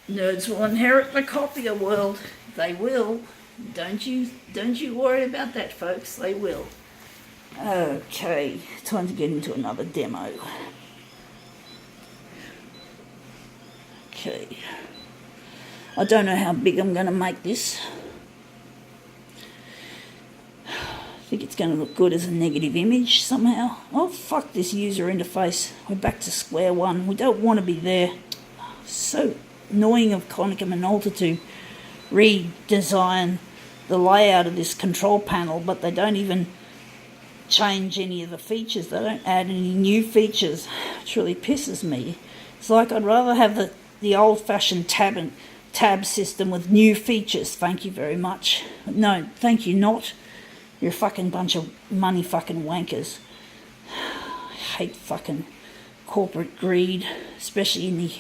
Nerds will inherit the copier world. They will. Don't you worry about that, folks. They will. Okay, time to get into another demo. Okay. I don't know how big I'm going to make this. I think it's going to look good as a negative image somehow. Oh, fuck this user interface. We're back to square one. We don't want to be there. So annoying of Konica Minolta to redesign the layout of this control panel, but they don't even change any of the features. They don't add any new features, which really pisses me. It's like I'd rather have the old-fashioned tab system with new features. Thank you very much. No, thank you not. You're a fucking bunch of money fucking wankers. I hate fucking corporate greed, especially in the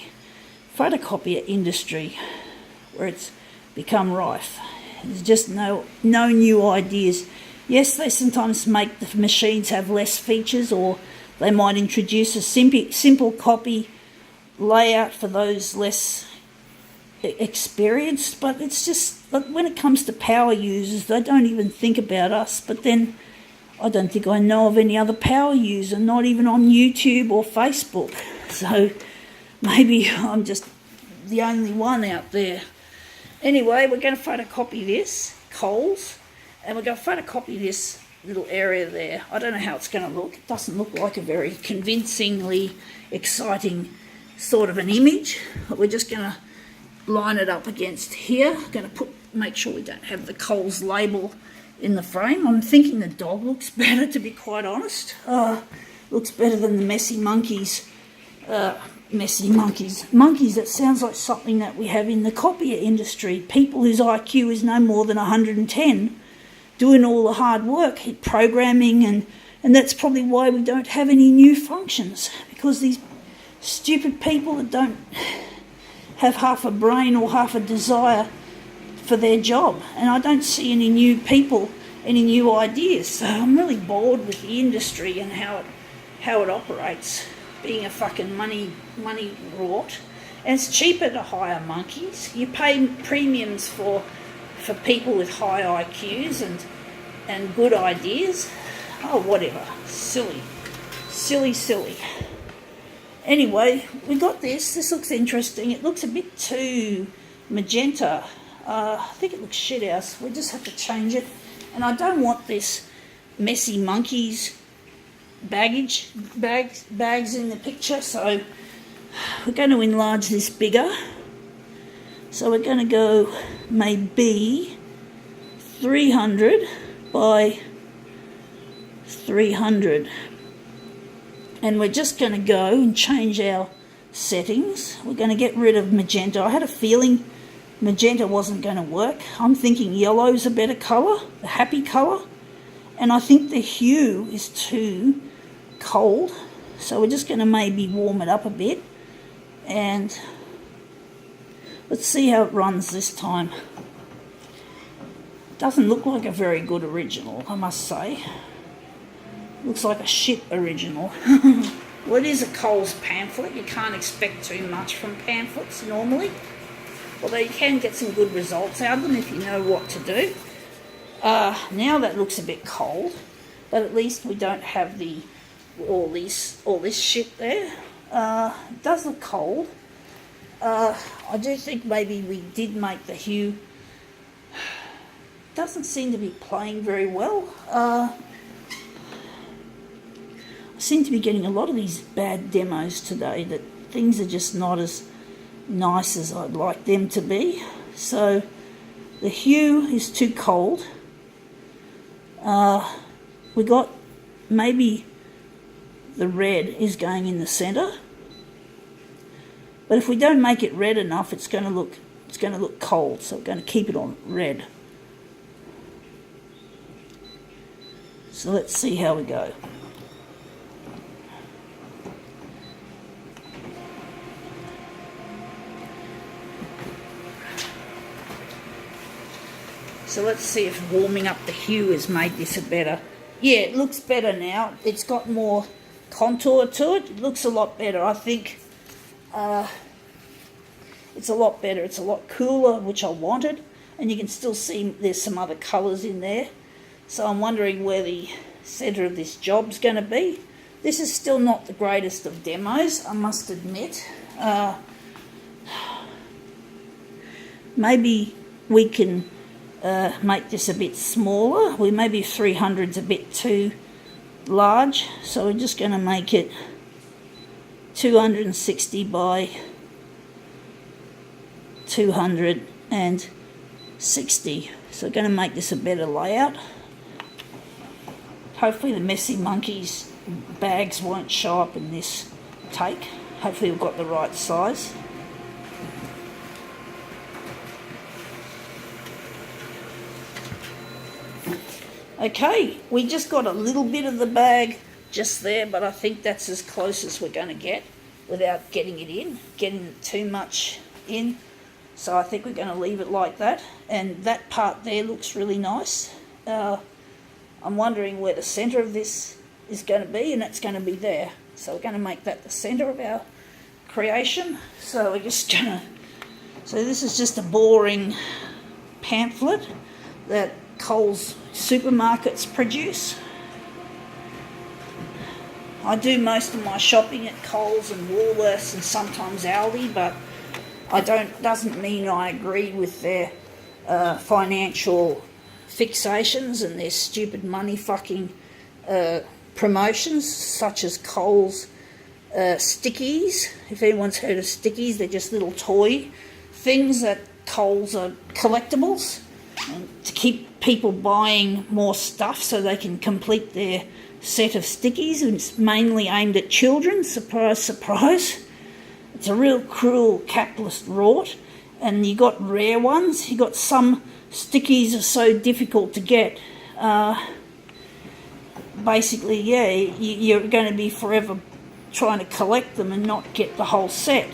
photocopier industry where it's become rife. There's just no new ideas. Yes, they sometimes make the machines have less features, or they might introduce a simple copy layout for those less experienced, but it's just, when it comes to power users, they don't even think about us. But then I don't think I know of any other power user, not even on YouTube or Facebook. So maybe I'm just the only one out there. Anyway, we're going to photocopy this, coals, and we're going to photocopy this little area there. I don't know how it's going to look. It doesn't look like a very convincingly exciting sort of an image, but we're just going to line it up against here. I'm going to make sure we don't have the Coles label in the frame. I'm thinking the dog looks better, to be quite honest. Looks better than the messy monkeys. Monkeys, that sounds like something that we have in the copier industry. People whose IQ is no more than 110, doing all the hard work, programming, and that's probably why we don't have any new functions, because these stupid people that don't have half a brain or half a desire for their job. And I don't see any new people, any new ideas. So I'm really bored with the industry and how it operates, being a fucking money rort. And it's cheaper to hire monkeys. You pay premiums for people with high IQs and good ideas. Oh, whatever. Silly. Anyway, we got this. This looks interesting. It looks a bit too magenta. I think it looks shit house. We just have to change it. And I don't want this messy monkeys bags in the picture. So we're going to enlarge this bigger. So we're going to go maybe 300 by 300. And we're just going to go and change our settings. We're going to get rid of magenta. I had a feeling magenta wasn't going to work. I'm thinking yellow's a better colour, the happy colour. And I think the hue is too cold. So we're just going to maybe warm it up a bit. And let's see how it runs this time. Doesn't look like a very good original, I must say. Looks like a shit original. Well, it is a Coles pamphlet. You can't expect too much from pamphlets normally. Although you can get some good results out of them if you know what to do. Now that looks a bit cold, but at least we don't have all this shit there. It does look cold. I do think maybe we did make the hue. Doesn't seem to be playing very well. I seem to be getting a lot of these bad demos today, that things are just not as nice as I'd like them to be. So the hue is too cold. We got maybe the red is going in the center, but if we don't make it red enough, it's going to look cold. So we're going to keep it on red. So let's see how we go. So let's see if warming up the hue has made this a better. Yeah, it looks better now. It's got more contour to it. It looks a lot better. I think It's a lot better. It's a lot cooler, which I wanted. And you can still see there's some other colours in there. So I'm wondering where the centre of this job's going to be. This is still not the greatest of demos, I must admit. Maybe we can make this a bit smaller. Maybe 300's a bit too large. So we're just going to make it 260 by 260. So we're going to make this a better layout. Hopefully the Messy Monkeys bags won't show up in this take. Hopefully we've got the right size. Okay, we just got a little bit of the bag just there, but I think that's as close as we're going to get without getting too much in. So I think we're going to leave it like that. And that part there looks really nice. I'm wondering where the centre of this is going to be, and that's going to be there. So we're going to make that the centre of our creation. So we're just going to... So this is just a boring pamphlet that Coles supermarkets produce. I do most of my shopping at Coles and Woolworths and sometimes Aldi, but doesn't mean I agree with their financial fixations and their stupid money fucking promotions, such as Coles stickies. If anyone's heard of stickies, they're just little toy things that Coles are collectibles, and to keep people buying more stuff so they can complete their set of stickies. And it's mainly aimed at children. Surprise, surprise. It's a real cruel capitalist rort. And you got rare ones. You got some stickies are so difficult to get. Basically, yeah, you're going to be forever trying to collect them and not get the whole set,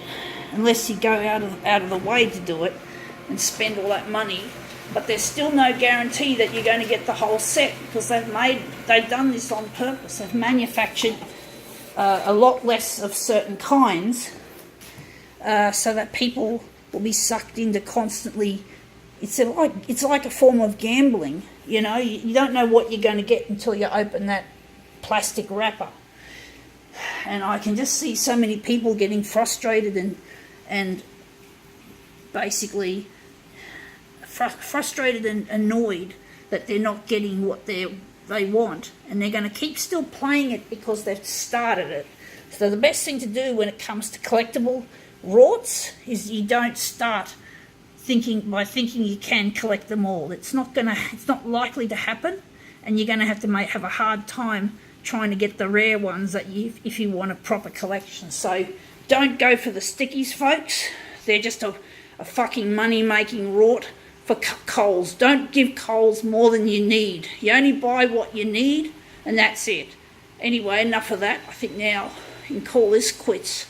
unless you go out of the way to do it and spend all that money. But there's still no guarantee that you're going to get the whole set, because they've done this on purpose. They've manufactured a lot less of certain kinds, so that people will be sucked into constantly. It's like a form of gambling, you know. You don't know what you're going to get until you open that plastic wrapper. And I can just see so many people getting frustrated and basically frustrated and annoyed that they're not getting what they want, and they're going to keep still playing it because they've started it. So the best thing to do when it comes to collectible rorts is you don't start thinking you can collect them all. It's not likely to happen, and you're going to have a hard time trying to get the rare ones if you want a proper collection. So don't go for the stickies, folks. They're just a fucking money-making rort for Coles. Don't give Coles more than you need. You only buy what you need, and that's it. Anyway, enough of that. I think now you can call this quits.